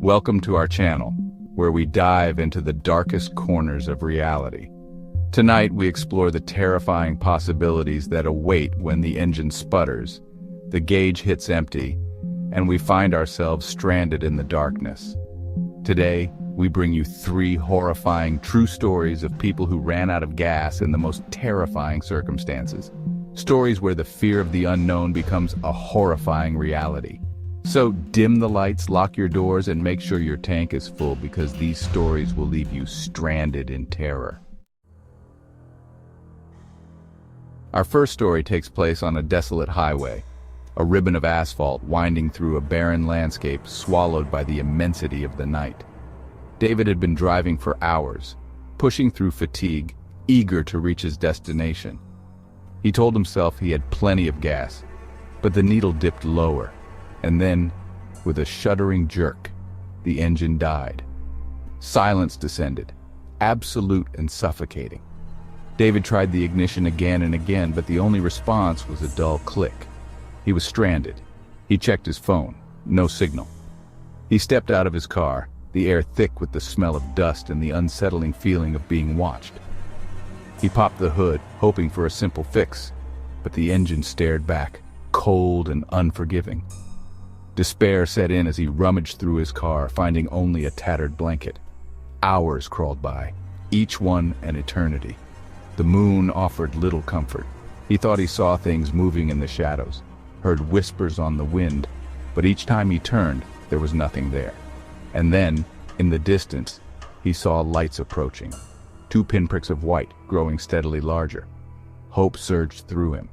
Welcome to our channel, where we dive into the darkest corners of reality. Tonight we explore the terrifying possibilities that await when the engine sputters, the gauge hits empty, and we find ourselves stranded in the darkness. Today, we bring you 3 horrifying true stories of people who ran out of gas in the most terrifying circumstances. Stories where the fear of the unknown becomes a horrifying reality. So dim the lights, lock your doors, and make sure your tank is full, because these stories will leave you stranded in terror. Our first story takes place on a desolate highway, a ribbon of asphalt winding through a barren landscape swallowed by the immensity of the night. David had been driving for hours, pushing through fatigue, eager to reach his destination. He told himself he had plenty of gas, but the needle dipped lower, and then, with a shuddering jerk, the engine died. Silence descended, absolute and suffocating. David tried the ignition again and again, but the only response was a dull click. He was stranded. He checked his phone. No signal. He stepped out of his car, the air thick with the smell of dust and the unsettling feeling of being watched. He popped the hood, hoping for a simple fix, but the engine stared back, cold and unforgiving. Despair set in as he rummaged through his car, finding only a tattered blanket. Hours crawled by, each one an eternity. The moon offered little comfort. He thought he saw things moving in the shadows, heard whispers on the wind, but each time he turned, there was nothing there. And then, in the distance, he saw lights approaching. 2 pinpricks of white, growing steadily larger. Hope surged through him.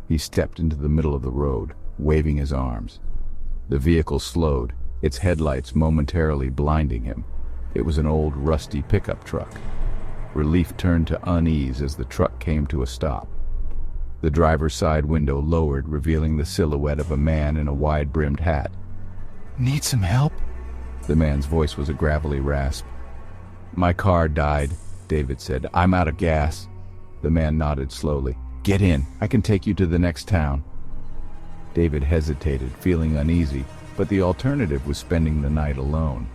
He stepped into the middle of the road, waving his arms. The vehicle slowed, its headlights momentarily blinding him. It was an old, rusty pickup truck. Relief turned to unease as the truck came to a stop. The driver's side window lowered, revealing the silhouette of a man in a wide-brimmed hat. "Need some help?" The man's voice was a gravelly rasp. "My car died," David said. "I'm out of gas." The man nodded slowly. "Get in. I can take you to the next town." David hesitated, feeling uneasy, but the alternative was spending the night alone.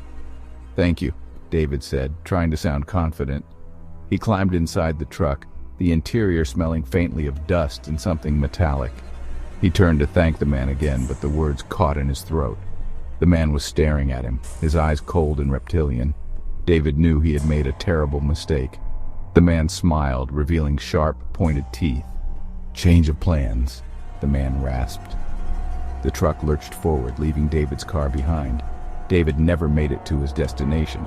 "Thank you," David said, trying to sound confident. He climbed inside the truck, the interior smelling faintly of dust and something metallic. He turned to thank the man again, but the words caught in his throat. The man was staring at him, his eyes cold and reptilian. David knew he had made a terrible mistake. The man smiled, revealing sharp, pointed teeth. "Change of plans," the man rasped. The truck lurched forward, leaving David's car behind. David never made it to his destination.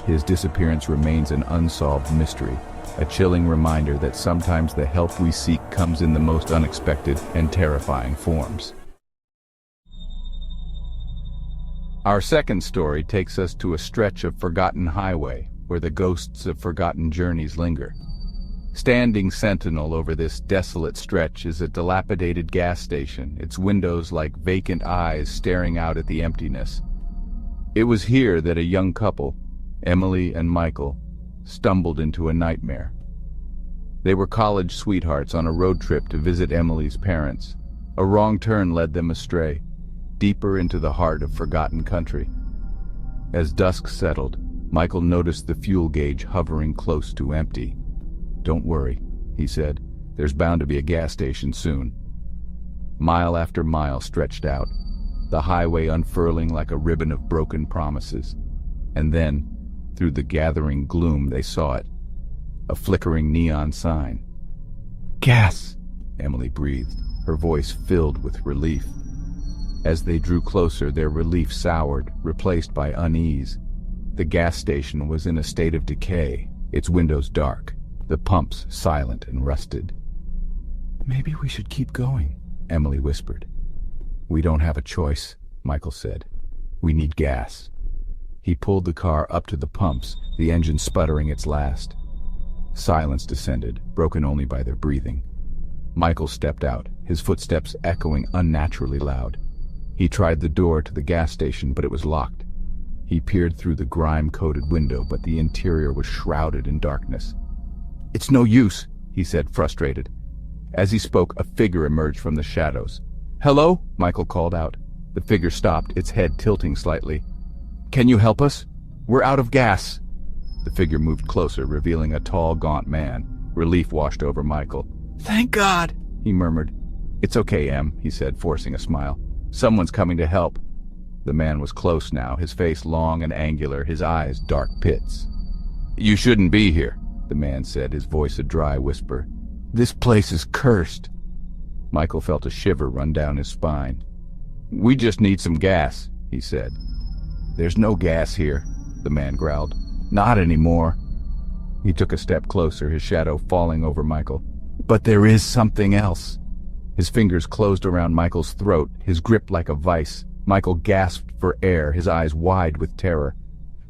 His disappearance remains an unsolved mystery, a chilling reminder that sometimes the help we seek comes in the most unexpected and terrifying forms. Our second story takes us to a stretch of forgotten highway, where the ghosts of forgotten journeys linger. Standing sentinel over this desolate stretch is a dilapidated gas station, its windows like vacant eyes staring out at the emptiness. It was here that a young couple, Emily and Michael, stumbled into a nightmare. They were college sweethearts on a road trip to visit Emily's parents. A wrong turn led them astray, deeper into the heart of forgotten country. As dusk settled, Michael noticed the fuel gauge hovering close to empty. "Don't worry," he said. "There's bound to be a gas station soon." Mile after mile stretched out, the highway unfurling like a ribbon of broken promises. And then, through the gathering gloom, they saw it. A flickering neon sign. "Gas!" Emily breathed, her voice filled with relief. As they drew closer, their relief soured, replaced by unease. The gas station was in a state of decay, its windows dark, the pumps silent and rusted. "Maybe we should keep going," Emily whispered. "We don't have a choice," Michael said. "We need gas." He pulled the car up to the pumps, the engine sputtering its last. Silence descended, broken only by their breathing. Michael stepped out, his footsteps echoing unnaturally loud. He tried the door to the gas station, but it was locked. He peered through the grime-coated window, but the interior was shrouded in darkness. "It's no use," he said, frustrated. As he spoke, a figure emerged from the shadows. "Hello?" Michael called out. The figure stopped, its head tilting slightly. Can you help us? We're out of gas." The figure moved closer, revealing a tall, gaunt man. Relief washed over Michael. Thank God, he murmured. "It's okay, Em," he said, forcing a smile. "Someone's coming to help." The man was close now, his face long and angular, his eyes dark pits. "You shouldn't be here," the man said, his voice a dry whisper. "This place is cursed." Michael felt a shiver run down his spine. "We just need some gas," he said. "There's no gas here," the man growled. "Not anymore." He took a step closer, his shadow falling over Michael. "But there is something else." His fingers closed around Michael's throat, his grip like a vice. Michael gasped for air, his eyes wide with terror.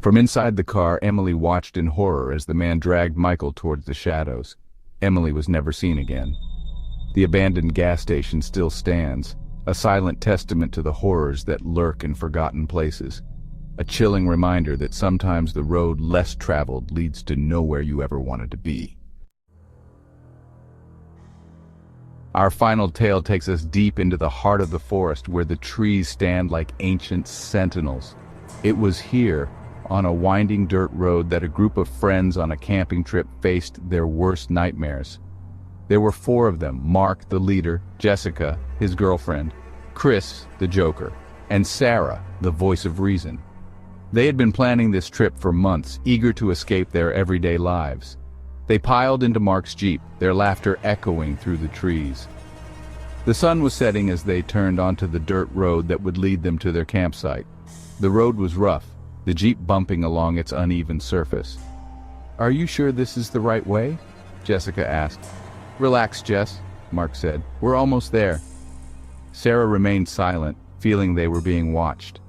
From inside the car, Emily watched in horror as the man dragged Michael towards the shadows. Emily was never seen again. The abandoned gas station still stands, a silent testament to the horrors that lurk in forgotten places. A chilling reminder that sometimes the road less traveled leads to nowhere you ever wanted to be. Our final tale takes us deep into the heart of the forest where the trees stand like ancient sentinels. It was here, on a winding dirt road, that a group of friends on a camping trip faced their worst nightmares. There were 4 of them: Mark, the leader, Jessica, his girlfriend, Chris, the joker, and Sarah, the voice of reason. They had been planning this trip for months, eager to escape their everyday lives. They piled into Mark's Jeep, their laughter echoing through the trees. The sun was setting as they turned onto the dirt road that would lead them to their campsite. The road was rough, the Jeep bumping along its uneven surface. "Are you sure this is the right way?" Jessica asked. "Relax, Jess," Mark said. "We're almost there." Sarah remained silent, feeling they were being watched.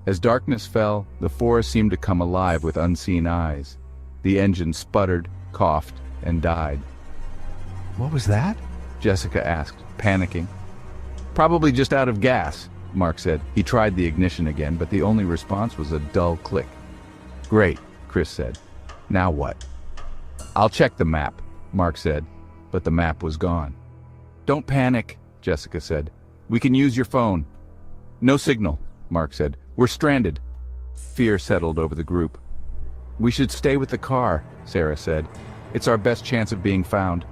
As darkness fell, the forest seemed to come alive with unseen eyes. The engine sputtered, coughed, and died. what was that? Jessica asked, panicking. "Probably just out of gas," Mark said. He tried the ignition again, but the only response was a dull click. "Great," Chris said. "Now what?" "I'll check the map," Mark said, but the map was gone. "Don't panic," Jessica said. "We can use your phone." "No signal," Mark said. "We're stranded." Fear settled over the group. "We should stay with the car," Sarah said. "It's our best chance of being found."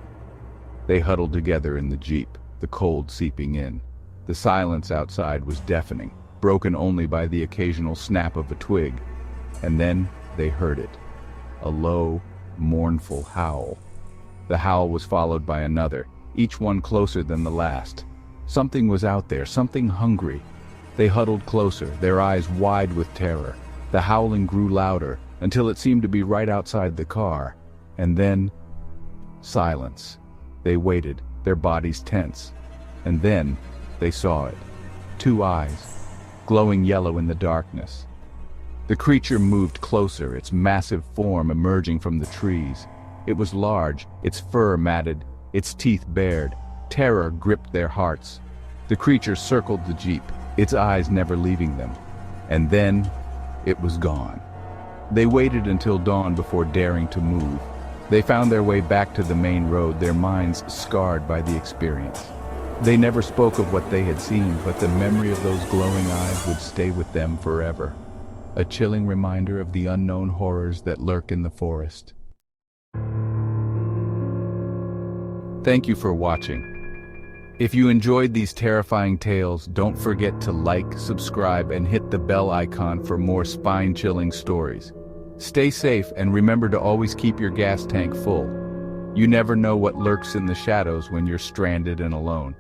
They huddled together in the Jeep, the cold seeping in. The silence outside was deafening, broken only by the occasional snap of a twig. And then they heard it. A low, mournful howl. The howl was followed by another, each one closer than the last. Something was out there, something hungry. They huddled closer, their eyes wide with terror. The howling grew louder, until it seemed to be right outside the car. And then, silence. They waited, their bodies tense. And then, they saw it. 2 eyes, glowing yellow in the darkness. The creature moved closer, its massive form emerging from the trees. It was large, its fur matted, its teeth bared. Terror gripped their hearts. The creature circled the Jeep, its eyes never leaving them. And then, it was gone. They waited until dawn before daring to move. They found their way back to the main road, their minds scarred by the experience. They never spoke of what they had seen, but the memory of those glowing eyes would stay with them forever. A chilling reminder of the unknown horrors that lurk in the forest. Thank you for watching. If you enjoyed these terrifying tales, don't forget to like, subscribe, and hit the bell icon for more spine-chilling stories. Stay safe and remember to always keep your gas tank full. You never know what lurks in the shadows when you're stranded and alone.